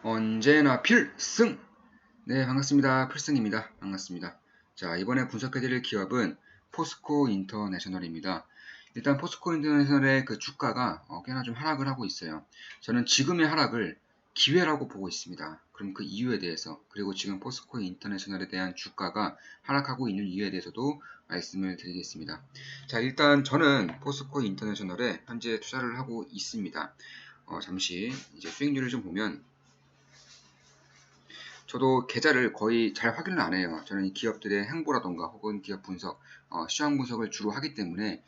언제나 필승! 네, 반갑습니다. 필승입니다. 반갑습니다. 자, 이번에 분석해드릴 기업은 포스코 인터내셔널입니다. 일단 포스코 인터내셔널의 그 주가가 꽤나 좀 하락을 하고 있어요. 저는 지금의 하락을 기회라고 보고 있습니다. 그럼 그 이유에 대해서, 그리고 지금 포스코 인터내셔널에 대한 주가가 하락하고 있는 이유에 대해서도 말씀을 드리겠습니다. 자, 일단 저는 포스코 인터내셔널에 현재 투자를 하고 있습니다. 잠시 이제 수익률을 좀 보면 저도 계좌를 거의 잘 확인을 안 해요. 저는 이 기업들의 행보라던가 혹은 기업 분석, 시황 분석을 주로 하기 때문에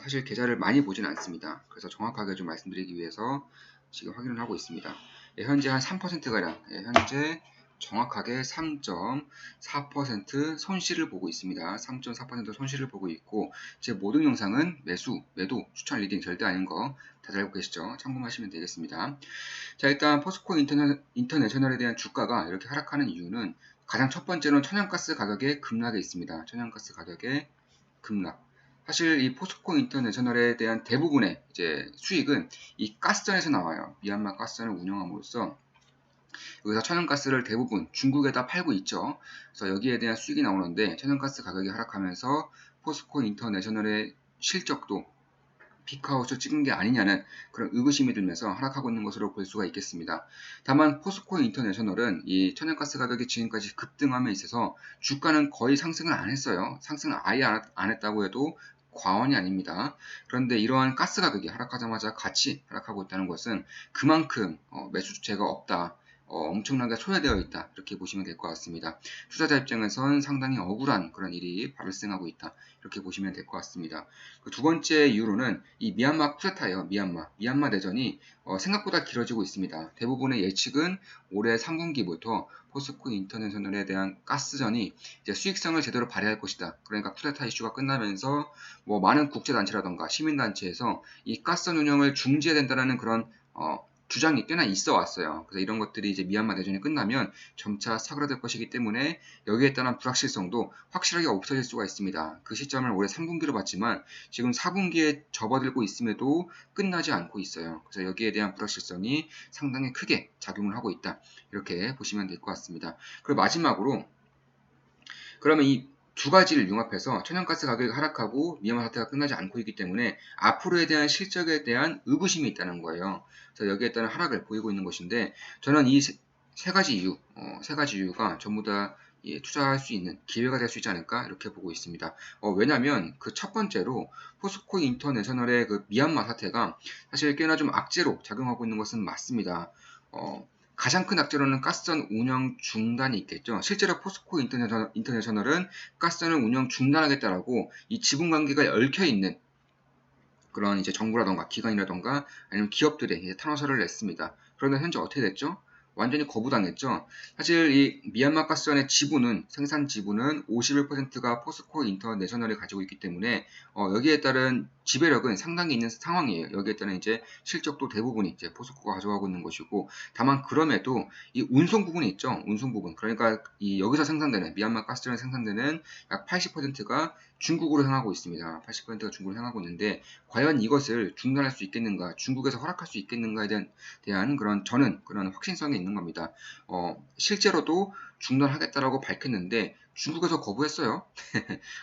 사실 계좌를 많이 보지는 않습니다. 그래서 정확하게 좀 말씀드리기 위해서 지금 확인을 하고 있습니다. 예, 현재 한 3%가량, 현재 정확하게 3.4% 손실을 보고 있습니다. 3.4% 손실을 보고 있고 제 모든 영상은 매수, 매도, 추천 리딩 절대 아닌 거 다들 알고 계시죠? 참고하시면 되겠습니다. 자, 일단 포스코 인터내셔널에 대한 주가가 이렇게 하락하는 이유는 가장 첫 번째로는 천연가스 가격의 급락에 있습니다. 천연가스 가격의 급락. 사실 이 포스코 인터내셔널에 대한 대부분의 이제 수익은 이 가스전에서 나와요. 미얀마 가스전을 운영함으로써 여기서 천연가스를 대부분 중국에다 팔고 있죠. 그래서 여기에 대한 수익이 나오는데 천연가스 가격이 하락하면서 포스코 인터내셔널의 실적도 피크아웃을 찍은 게 아니냐는 그런 의구심이 들면서 하락하고 있는 것으로 볼 수가 있겠습니다. 다만 포스코 인터내셔널은 이 천연가스 가격이 지금까지 급등함에 있어서 주가는 거의 상승을 안 했어요. 상승을 아예 안 했다고 해도 과언이 아닙니다. 그런데 이러한 가스 가격이 하락하자마자 같이 하락하고 있다는 것은 그만큼 매수 주체가 없다. 엄청나게 소외되어 있다. 이렇게 보시면 될 것 같습니다. 투자자 입장에선 상당히 억울한 그런 일이 발생하고 있다. 이렇게 보시면 될 것 같습니다. 그 두 번째 이유로는 이 미얀마 쿠데타예요. 미얀마 내전이 생각보다 길어지고 있습니다. 대부분의 예측은 올해 3분기부터 포스코 인터내셔널에 대한 가스전이 이제 수익성을 제대로 발휘할 것이다. 그러니까 쿠데타 이슈가 끝나면서 뭐 많은 국제단체라던가 시민단체에서 이 가스전 운영을 중지해야 된다는 그런 주장이 꽤나 있어 왔어요. 그래서 이런 것들이 이제 미얀마 내전이 끝나면 점차 사그라들 것이기 때문에 여기에 따른 불확실성도 확실하게 없어질 수가 있습니다. 그 시점을 올해 3분기로 봤지만 지금 4분기에 접어들고 있음에도 끝나지 않고 있어요. 그래서 여기에 대한 불확실성이 상당히 크게 작용을 하고 있다. 이렇게 보시면 될 것 같습니다. 그리고 마지막으로 그러면 이 두 가지를 융합해서 천연가스 가격이 하락하고 미얀마 사태가 끝나지 않고 있기 때문에 앞으로에 대한 실적에 대한 의구심이 있다는 거예요. 그래서 여기에 따른 하락을 보이고 있는 것인데 저는 이 세 가지 이유, 세 가지 이유가 전부 다 투자할 수 있는 기회가 될 수 있지 않을까 이렇게 보고 있습니다. 왜냐하면 그 첫 번째로 포스코 인터내셔널의 그 미얀마 사태가 사실 꽤나 좀 악재로 작용하고 있는 것은 맞습니다. 가장 큰 악재로는 가스전 운영 중단이 있겠죠. 실제로 포스코 인터내셔널은 가스전을 운영 중단하겠다라고 이 지분 관계가 얽혀 있는 그런 이제 정부라던가 기관이라던가 아니면 기업들의 이제 탄원서를 냈습니다. 그런데 현재 어떻게 됐죠? 완전히 거부당했죠. 사실 이 미얀마 가스전의 지분은 생산 지분은 51%가 포스코 인터내셔널이 가지고 있기 때문에 여기에 따른 지배력은 상당히 있는 상황이에요. 여기에 따른 이제 실적도 대부분이 이제 포스코가 가져가고 있는 것이고 다만 그럼에도 이 운송 부분이 있죠. 운송 부분 그러니까 이 여기서 생산되는 미얀마 가스전에 생산되는 약 80%가 중국으로 향하고 있습니다. 80%가 중국으로 향하고 있는데 과연 이것을 중단할 수 있겠는가, 중국에서 허락할 수 있겠는가에 대한 그런 저는 그런 확신성이 있는 겁니다. 실제로도 중단하겠다라고 밝혔는데 중국에서 거부했어요.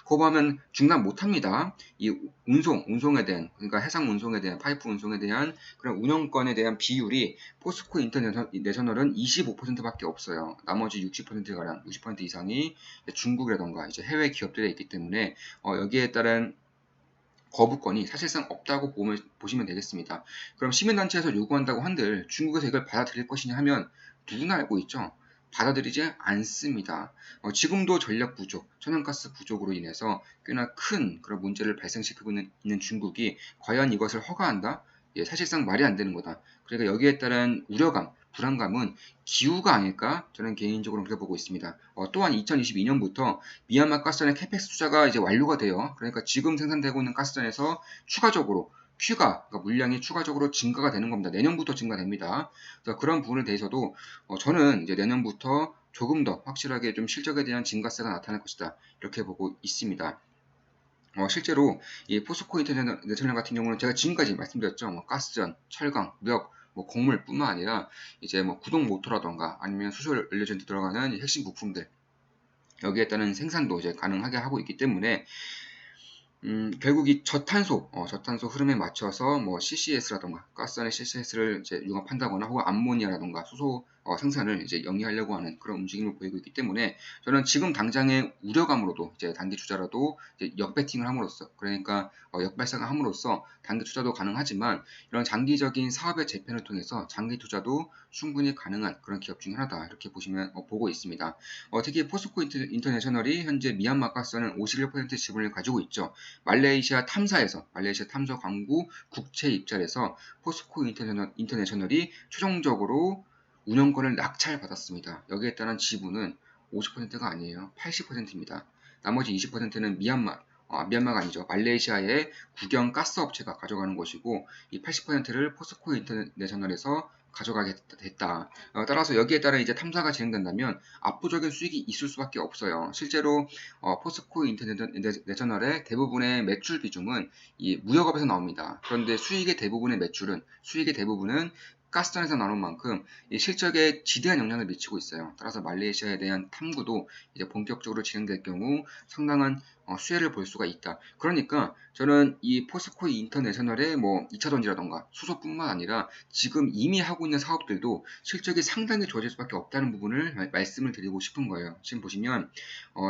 거부하면 중단 못합니다. 이 운송에 대한 그러니까 해상 운송에 대한 파이프 운송에 대한 그런 운영권에 대한 비율이 포스코 인터내셔널은 25%밖에 없어요. 나머지 60%가량 60% 이상이 중국이라던가 이제 해외 기업들에 있기 때문에 여기에 따른 거부권이 사실상 없다고 보시면 되겠습니다. 그럼 시민단체에서 요구한다고 한들 중국에서 이걸 받아들일 것이냐 하면 누구나 알고 있죠. 받아들이지 않습니다. 지금도 전력 부족, 천연가스 부족으로 인해서 꽤나 큰 그런 문제를 발생시키고 있는 중국이 과연 이것을 허가한다? 예, 사실상 말이 안 되는 거다. 그러니까 여기에 따른 우려감, 불안감은 기후가 아닐까? 저는 개인적으로 그렇게 보고 있습니다. 또한 2022년부터 미얀마 가스전의 캐펙스 투자가 이제 완료가 돼요. 그러니까 지금 생산되고 있는 가스전에서 추가적으로 그러니까 물량이 추가적으로 증가가 되는 겁니다. 내년부터 증가됩니다. 그래서 그런 부분에 대해서도 저는 이제 내년부터 조금 더 확실하게 좀 실적에 대한 증가세가 나타날 것이다. 이렇게 보고 있습니다. 실제로 이 포스코 인터내셔널 같은 경우는 제가 지금까지 말씀드렸죠. 가스전, 철강, 무역, 뭐 곡물뿐만 아니라 이제 뭐 구동 모터라던가 아니면 수소 연료전지 들어가는 핵심 부품들 여기에 따른 생산도 이제 가능하게 하고 있기 때문에 결국 이 저탄소 흐름에 맞춰서 뭐 CCS라던가 가스안의 CCS를 이제 융합한다거나 혹은 암모니아라던가 수소 생산을 이제 영위하려고 하는 그런 움직임을 보이고 있기 때문에 저는 지금 당장의 우려감으로도 이제 단기 투자라도 이제 역배팅을 함으로써 그러니까 역발상을 함으로써 단기 투자도 가능하지만 이런 장기적인 사업의 재편을 통해서 장기 투자도 충분히 가능한 그런 기업 중에 하나다 이렇게 보시면 보고 있습니다. 특히 포스코 인터내셔널이 현재 미얀마 가스는 51% 지분을 가지고 있죠. 말레이시아 탐사 광구 국채 입찰에서 포스코 인터내셔널이 최종적으로 운영권을 낙찰받았습니다. 여기에 따른 지분은 50%가 아니에요. 80%입니다. 나머지 20%는 미얀마가 아니죠. 말레이시아의 국영 가스업체가 가져가는 것이고 이 80%를 포스코 인터내셔널에서 가져가게 됐다. 따라서 여기에 따른 이제 탐사가 진행된다면 압도적인 수익이 있을 수밖에 없어요. 실제로 포스코 인터내셔널의 대부분의 매출 비중은 이 무역업에서 나옵니다. 그런데 수익의 대부분은 가스전에서 나오는 만큼 이 실적에 지대한 영향을 미치고 있어요. 따라서 말레이시아에 대한 탐구도 이제 본격적으로 진행될 경우 상당한 수혜를 볼 수가 있다. 그러니까 저는 이 포스코 인터내셔널의 뭐 2차전지라던가 수소뿐만 아니라 지금 이미 하고 있는 사업들도 실적이 상당히 좋아질 수밖에 없다는 부분을 말씀을 드리고 싶은 거예요. 지금 보시면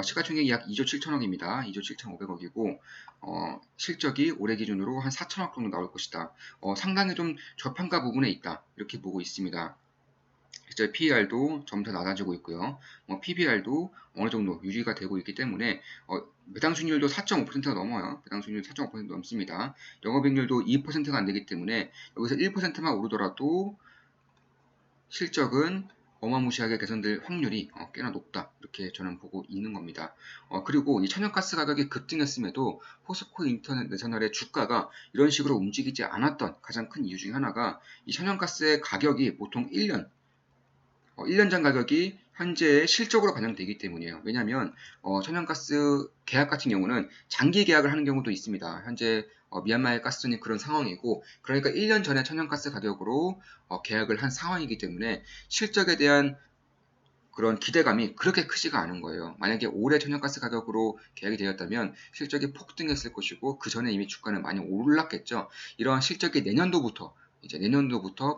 시가총액이 약 2조 7천억입니다. 2조 7,500억이고 실적이 올해 기준으로 한 4천억 정도 나올 것이다. 상당히 좀 저평가 부분에 있다. 이렇게 보고 있습니다. 실제 PER도 점차 낮아지고 있고요. PBR도 어느 정도 유지가 되고 있기 때문에 배당 수익률도 4.5%가 넘어요. 배당 수익률 4.5% 넘습니다. 영업이익률도 2%가 안 되기 때문에 여기서 1%만 오르더라도 실적은 어마무시하게 개선될 확률이 꽤나 높다. 이렇게 저는 보고 있는 겁니다. 그리고 이 천연가스 가격이 급등했음에도 포스코 인터내셔널의 주가가 이런 식으로 움직이지 않았던 가장 큰 이유 중에 하나가 이 천연가스의 가격이 보통 1년 전 가격이 현재의 실적으로 반영되기 때문이에요. 왜냐하면 천연가스 계약 같은 경우는 장기 계약을 하는 경우도 있습니다. 현재 미얀마의 가스전이 그런 상황이고 그러니까 1년 전에 천연가스 가격으로 계약을 한 상황이기 때문에 실적에 대한 그런 기대감이 그렇게 크지가 않은 거예요. 만약에 올해 천연가스 가격으로 계약이 되었다면 실적이 폭등했을 것이고 그 전에 이미 주가는 많이 올랐겠죠. 이러한 실적이 내년도부터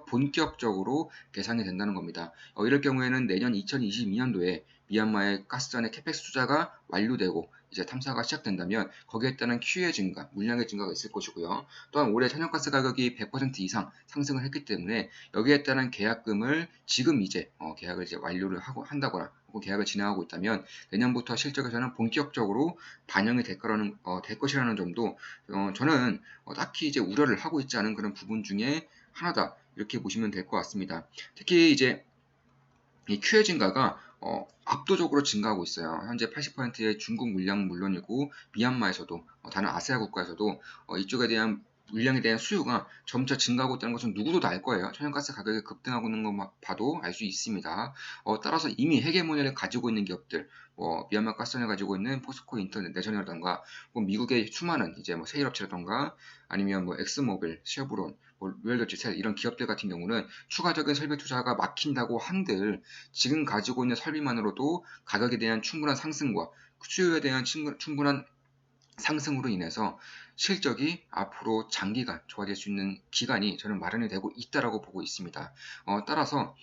본격적으로 계산이 된다는 겁니다. 이럴 경우에는 내년 2022년도에 미얀마의 가스전의 캐펙스 투자가 완료되고 이제 탐사가 시작된다면 거기에 따른 Q의 증가, 물량의 증가가 있을 것이고요. 또한 올해 천연가스 가격이 100% 이상 상승을 했기 때문에 여기에 따른 계약금을 지금 이제 계약을 이제 완료를 한다거나 혹은 계약을 진행하고 있다면 내년부터 실적에서는 본격적으로 반영이 될 것이라는 점도 저는 딱히 이제 우려를 하고 있지 않은 그런 부분 중에 하나다 이렇게 보시면 될 것 같습니다. 특히 이제 이 QA 증가가 압도적으로 증가하고 있어요. 현재 80%의 중국 물량은 물론이고 미얀마에서도 다른 아세아 국가에서도 이쪽에 대한 물량에 대한 수요가 점차 증가하고 있다는 것은 누구도 다 알 거예요. 천연가스 가격이 급등하고 있는 것만 봐도 알 수 있습니다. 따라서 이미 헤게모니를 가지고 있는 기업들, 미얀마 가스전을 가지고 있는 포스코 인터내셔널이라던가 미국의 수많은 이제 뭐 세일업체라던가 아니면 뭐 엑스모빌, 쉐브론, 로열더지셀 이런 기업들 같은 경우는 추가적인 설비 투자가 막힌다고 한들 지금 가지고 있는 설비만으로도 가격에 대한 충분한 상승과 수요에 대한 충분한 상승으로 인해서 실적이 앞으로 장기간 좋아질 수 있는 기간이 저는 마련이 되고 있다라고 보고 있습니다. 따라서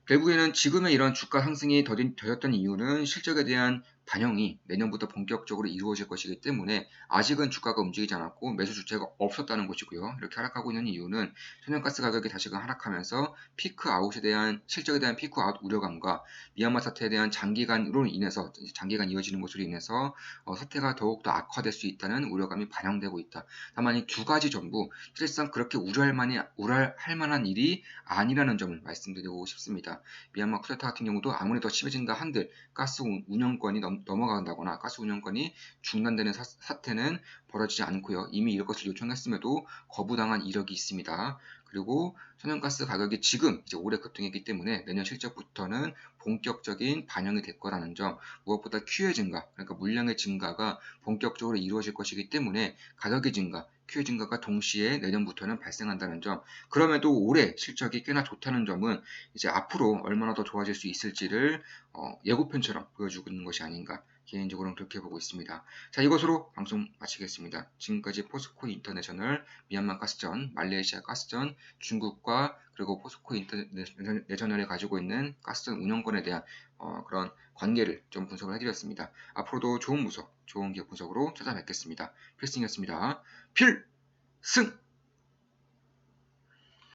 결국에는 지금의 이런 주가 상승이 더뎠던 이유는 실적에 대한 반영이 내년부터 본격적으로 이루어질 것이기 때문에 아직은 주가가 움직이지 않았고 매수 주체가 없었다는 것이고요. 이렇게 하락하고 있는 이유는 천연가스 가격이 다시금 하락하면서 실적에 대한 피크 아웃 우려감과 미얀마 사태에 대한 장기간 이어지는 것으로 인해서 사태가 더욱더 악화될 수 있다는 우려감이 반영되고 있다. 다만 이 두 가지 전부 사실상 그렇게 우려할 만한 일이 아니라는 점을 말씀드리고 싶습니다. 미얀마 쿠데타 같은 경우도 아무리 더 심해진다 한들 가스 운영권이 넘어간다거나 가스 운영권이 중단되는 사태는 벌어지지 않고요. 이미 이것을 요청했음에도 거부당한 이력이 있습니다. 그리고 천연가스 가격이 지금 이제 올해 급등했기 때문에 내년 실적부터는 본격적인 반영이 될 거라는 점, 무엇보다 Q의 증가, 그러니까 물량의 증가가 본격적으로 이루어질 것이기 때문에 가격의 증가, Q의 증가가 동시에 내년부터는 발생한다는 점, 그럼에도 올해 실적이 꽤나 좋다는 점은 이제 앞으로 얼마나 더 좋아질 수 있을지를 예고편처럼 보여주고 있는 것이 아닌가, 개인적으로는 그렇게 보고 있습니다. 자, 이것으로 방송 마치겠습니다. 지금까지 포스코 인터내셔널, 미얀마 가스전, 말레이시아 가스전, 중국과 그리고 포스코 인터내셔널이 가지고 있는 가스전 운영권에 대한 그런 관계를 좀 분석을 해드렸습니다. 앞으로도 좋은 분석, 좋은 기업 분석으로 찾아뵙겠습니다. 필승이었습니다. 필승!